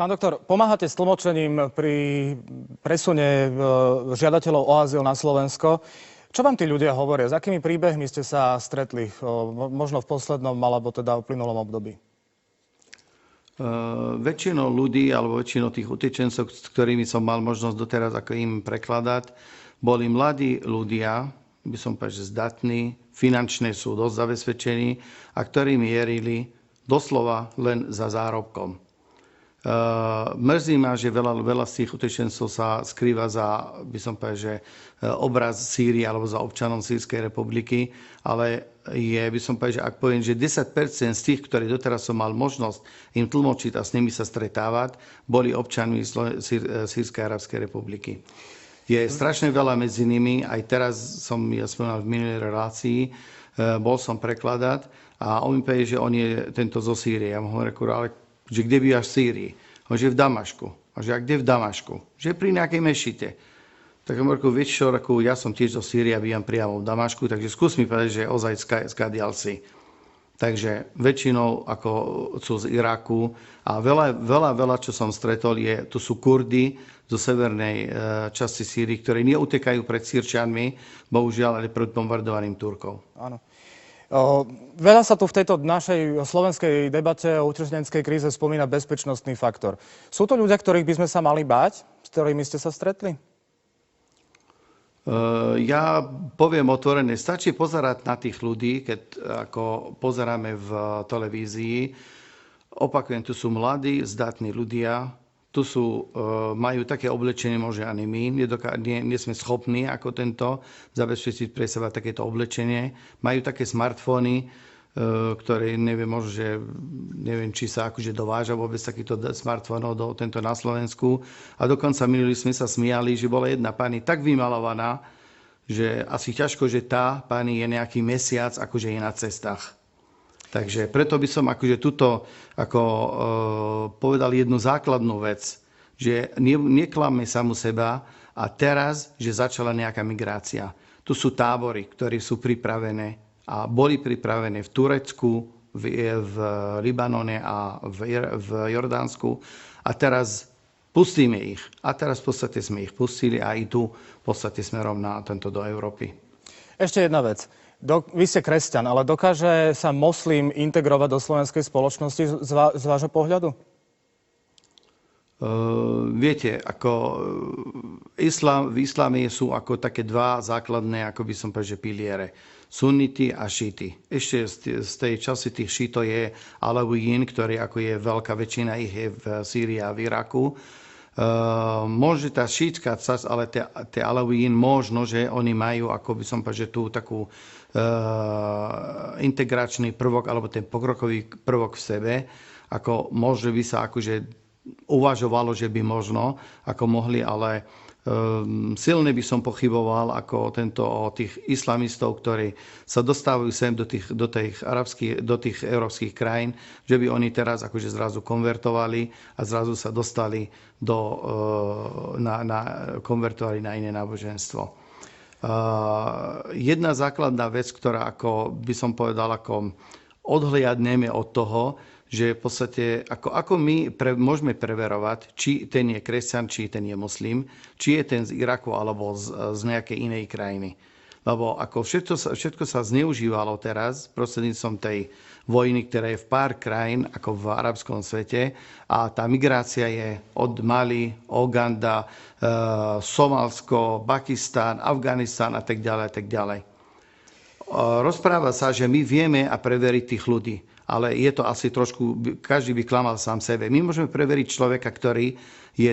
Pán doktor, pomáhate s tlmočením pri presune žiadateľov o azyl na Slovensko. Čo vám tí ľudia hovoria? S akými príbehmi ste sa stretli? Možno v poslednom, alebo teda v plynulom období? Väčšinou ľudí, alebo väčšinou tých utečencov, s ktorými som mal možnosť doteraz ako im prekladať, boli mladí ľudia, by som povedal, že zdatní, finančne sú dosť zabezpečení a ktorí mierili doslova len za zárobkom. Mrzí ma, že veľa z tých utečencov sa skrýva za, by som povedal, že obraz Sýrie alebo za občanom Sýrskej republiky, ale by som povedal, že ak poviem, že 10% z tých, ktorí doteraz som mal možnosť im tlmočiť a s nimi sa stretávať, boli občanmi Sýrskej arabskej republiky. Je strašne veľa medzi nimi, aj teraz som spomínal v minulej relácii, bol som prekladať a on mi povie, že on je tento zo Sýrie. Ja mu hovorím, ale že kde bývaš v Sýrii? On že v Damašku. A že a kde v Damašku? Že pri nejakej mešite. Tak som hovoril, vieš čo, ja som tiež zo Sýrie a bývam priamo v Damašku, takže skús mi povedať, že ozaj skadiaľ si. Takže väčšinou ako sú z Iraku a veľa, čo som stretol, tu sú Kurdi zo severnej časti Sýrii, ktorí neutekajú pred Sýrčanmi, bohužiaľ, ale pred bombardovaním Turkov. Áno. Veľa sa tu v tejto našej slovenskej debate o utečeneckej kríze spomína bezpečnostný faktor. Sú to ľudia, ktorých by sme sa mali báť, s ktorými ste sa stretli? Ja poviem otvorene, stačí pozerať na tých ľudí, keď ako pozeráme v televízii. Opakujem, tu sú mladí, zdatní ľudia, tu majú také oblečenie, možno ani my, nie sme schopní ako tento zabezpečiť pre seba takéto oblečenie. Majú také smartfóny, ktoré neviem, či sa akože dováža vôbec takýchto smartfónov tento na Slovensku. A dokonca minulý sme sa smiali, že bola jedna pani tak vymalovaná, že asi ťažko, že tá pani je nejaký mesiac, akože je na cestách. Takže preto by som akože tuto povedal jednu základnú vec, že neklamme samu seba a teraz, že začala nejaká migrácia. Tu sú tábory, ktoré sú pripravené a boli pripravené v Turecku, v Libanone a v Jordánsku a teraz pustíme ich. A teraz v podstate sme ich pustili a i tu v podstate smerom do Európy. Ešte jedna vec. Vy ste kresťan, ale dokáže sa moslim integrovať do slovenskej spoločnosti z vášho pohľadu? Viete, v islame sú ako také dva základné, ako by som povedal, piliere. Sunniti a šíti. Ešte z tej časti tých šítov je Alawijín, ktorý ako je veľká väčšina ich je v Sýrii a v Iraku. Možno tá šítska časť, ale tie Alawijín možno, že oni majú, ako by som povedal, že tú takú integračný prvok alebo ten pokrokový prvok v sebe, ako možno by sa akože uvažovalo, že by možno ako mohli, ale silne by som pochyboval ako o tých islamistov, ktorí sa dostávajú sem do tých európskych krajín, že by oni teraz akože zrazu konvertovali a zrazu sa dostali konvertovali na iné náboženstvo. Jedna základná vec, ktorá ako by som povedal, ako odhliadneme od toho, že v podstate ako my môžeme preverovať, či ten je kresťan, či ten je moslim, či je ten z Iraku alebo z nejakej inej krajiny. Lebo ako všetko sa zneužívalo teraz prostredníctvom tej vojny, ktorá je v pár krajín, ako v arabskom svete. A tá migrácia je od Mali, Uganda, Somálsko, Pakistán, Afganistán a tak ďalej, a tak ďalej. Rozpráva sa, že my vieme a preveriť tých ľudí. Ale je to asi trošku, každý by klamal sám sebe. My môžeme preveriť človeka, ktorý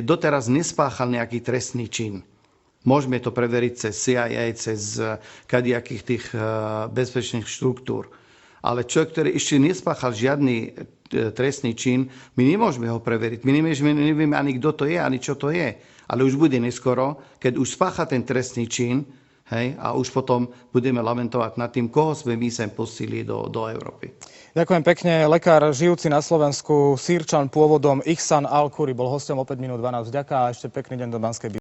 doteraz nespáchal nejaký trestný čin. Môžeme to preveriť cez CIA, cez kadejakých tých bezpečných štruktúr. Ale človek, ktorý ešte nespáchal žiadny trestný čin, my nemôžeme ho preveriť. My nevieme ani kto to je, ani čo to je. Ale už bude neskoro, keď už spácha ten trestný čin, hej, a už potom budeme lamentovať nad tým, koho sme my sem pustili do Európy. Ďakujem pekne. Lekár žijúci na Slovensku, Sýrčan pôvodom, Ihsan Al-Khoury, bol hosťom o 5 minút 12. Vďaka a ešte pekný deň do Banskej Bystrice.